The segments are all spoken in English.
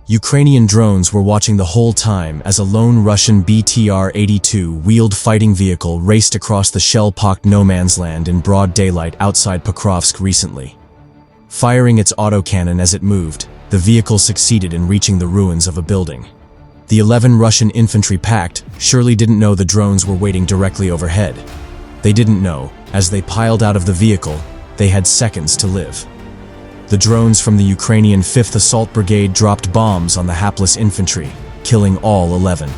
Ukrainian drones were watching the whole time as a lone Russian BTR-82 wheeled fighting vehicle raced across the shell-pocked no-man's land in broad daylight outside Pokrovsk recently. Firing its autocannon as it moved, the vehicle succeeded in reaching the ruins of a building. The 11 Russian infantry packed surely didn't know the drones were waiting directly overhead. They didn't know, as they piled out of the vehicle, they had seconds to live. The drones from the Ukrainian 5th Assault Brigade dropped bombs on the hapless infantry, killing all 11.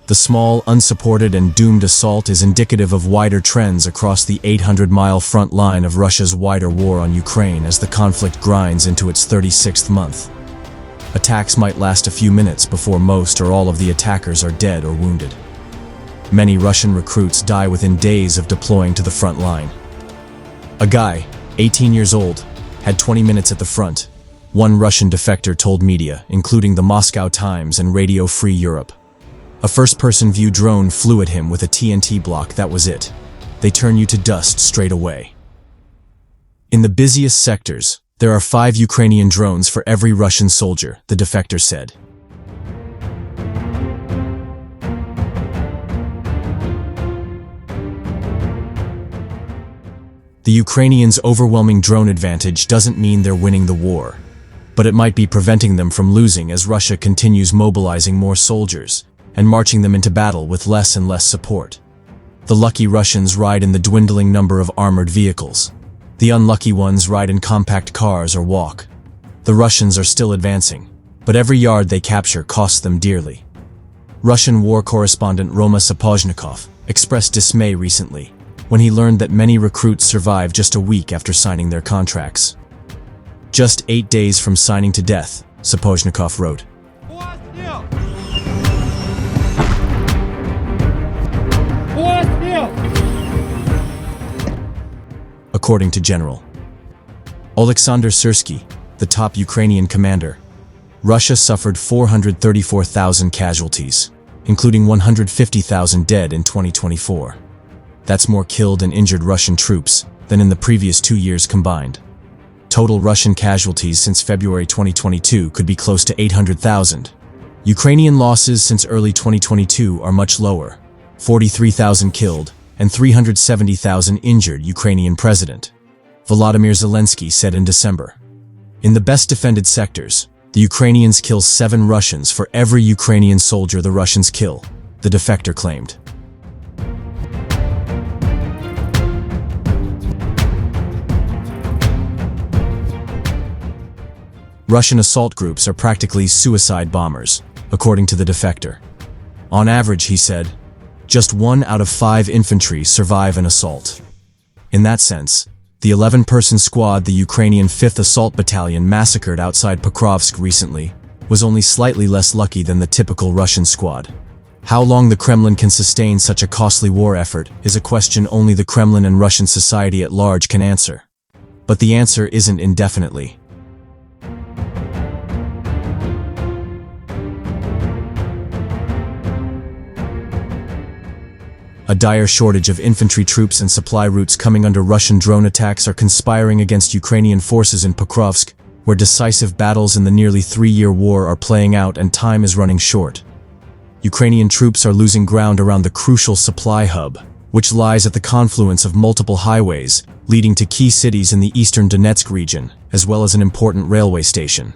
The small, unsupported and doomed assault is indicative of wider trends across the 800-mile front line of Russia's wider war on Ukraine as the conflict grinds into its 36th month. Attacks might last a few minutes before most or all of the attackers are dead or wounded. Many Russian recruits die within days of deploying to the front line. A guy, 18 years old, had 20 minutes at the front, one Russian defector told media, including the Moscow Times and Radio Free Europe. A first-person view drone flew at him with a TNT block, that was it. They turn you to dust straight away. In the busiest sectors, there are 5 Ukrainian drones for every Russian soldier, the defector said. The Ukrainians' overwhelming drone advantage doesn't mean they're winning the war, but it might be preventing them from losing as Russia continues mobilizing more soldiers and marching them into battle with less and less support. The lucky Russians ride in the dwindling number of armored vehicles. The unlucky ones ride in compact cars or walk. The Russians are still advancing, but every yard they capture costs them dearly. Russian war correspondent Roma Sapozhnikov expressed dismay recently when he learned that many recruits survive just a week after signing their contracts. Just 8 days from signing to death, Sapozhnikov wrote. According to General Oleksandr Syrsky, the top Ukrainian commander, Russia suffered 434,000 casualties, including 150,000 dead in 2024. That's more killed and injured Russian troops than in the previous 2 years combined. Total Russian casualties since February 2022 could be close to 800,000. Ukrainian losses since early 2022 are much lower, 43,000 killed and 370,000 injured, Ukrainian President Volodymyr Zelensky said in December. In the best defended sectors, the Ukrainians kill 7 Russians for every Ukrainian soldier the Russians kill, the defector claimed. Russian assault groups are practically suicide bombers, according to the defector. On average, he said, just 1 out of 5 infantry survive an assault. In that sense, the 11-person squad the Ukrainian 5th Assault Battalion massacred outside Pokrovsk recently was only slightly less lucky than the typical Russian squad. How long the Kremlin can sustain such a costly war effort is a question only the Kremlin and Russian society at large can answer. But the answer isn't indefinitely. A dire shortage of infantry troops and supply routes coming under Russian drone attacks are conspiring against Ukrainian forces in Pokrovsk, where decisive battles in the nearly 3-year war are playing out and time is running short. Ukrainian troops are losing ground around the crucial supply hub, which lies at the confluence of multiple highways, leading to key cities in the eastern Donetsk region, as well as an important railway station.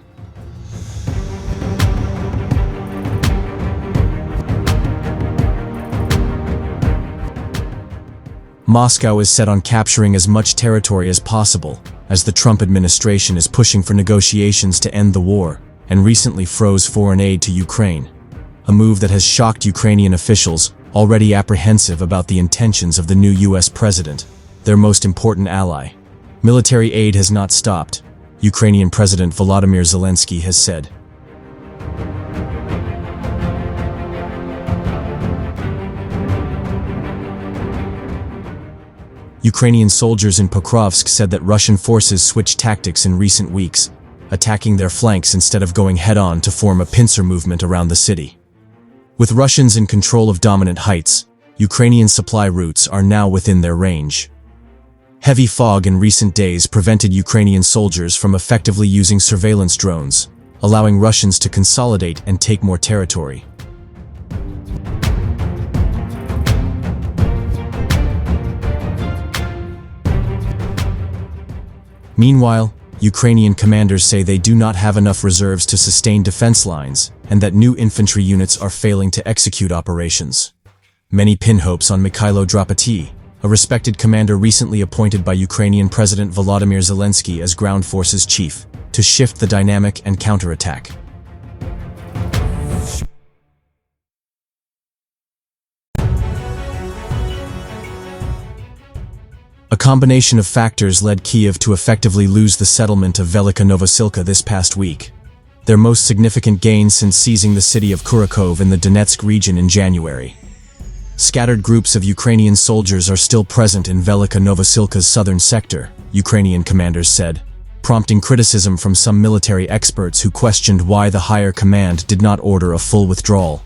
Moscow is set on capturing as much territory as possible, as the Trump administration is pushing for negotiations to end the war, and recently froze foreign aid to Ukraine, a move that has shocked Ukrainian officials, already apprehensive about the intentions of the new US president, their most important ally. Military aid has not stopped, Ukrainian President Volodymyr Zelensky has said. Ukrainian soldiers in Pokrovsk said that Russian forces switched tactics in recent weeks, attacking their flanks instead of going head-on to form a pincer movement around the city. With Russians in control of dominant heights, Ukrainian supply routes are now within their range. Heavy fog in recent days prevented Ukrainian soldiers from effectively using surveillance drones, allowing Russians to consolidate and take more territory. Meanwhile, Ukrainian commanders say they do not have enough reserves to sustain defense lines and that new infantry units are failing to execute operations. Many pin hopes on Mikhailo Drapety, a respected commander recently appointed by Ukrainian President Volodymyr Zelensky as ground forces chief, to shift the dynamic and counterattack. A combination of factors led Kyiv to effectively lose the settlement of Velika Novosilka this past week, their most significant gain since seizing the city of Kurakov in the Donetsk region in January. Scattered groups of Ukrainian soldiers are still present in Velika Novosilka's southern sector, Ukrainian commanders said, prompting criticism from some military experts who questioned why the higher command did not order a full withdrawal.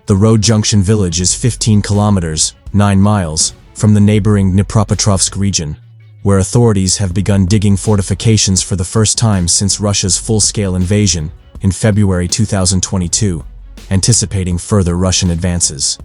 The road junction village is 15 kilometers, 9 miles, from the neighboring Dnipropetrovsk region, where authorities have begun digging fortifications for the first time since Russia's full-scale invasion in February 2022, anticipating further Russian advances.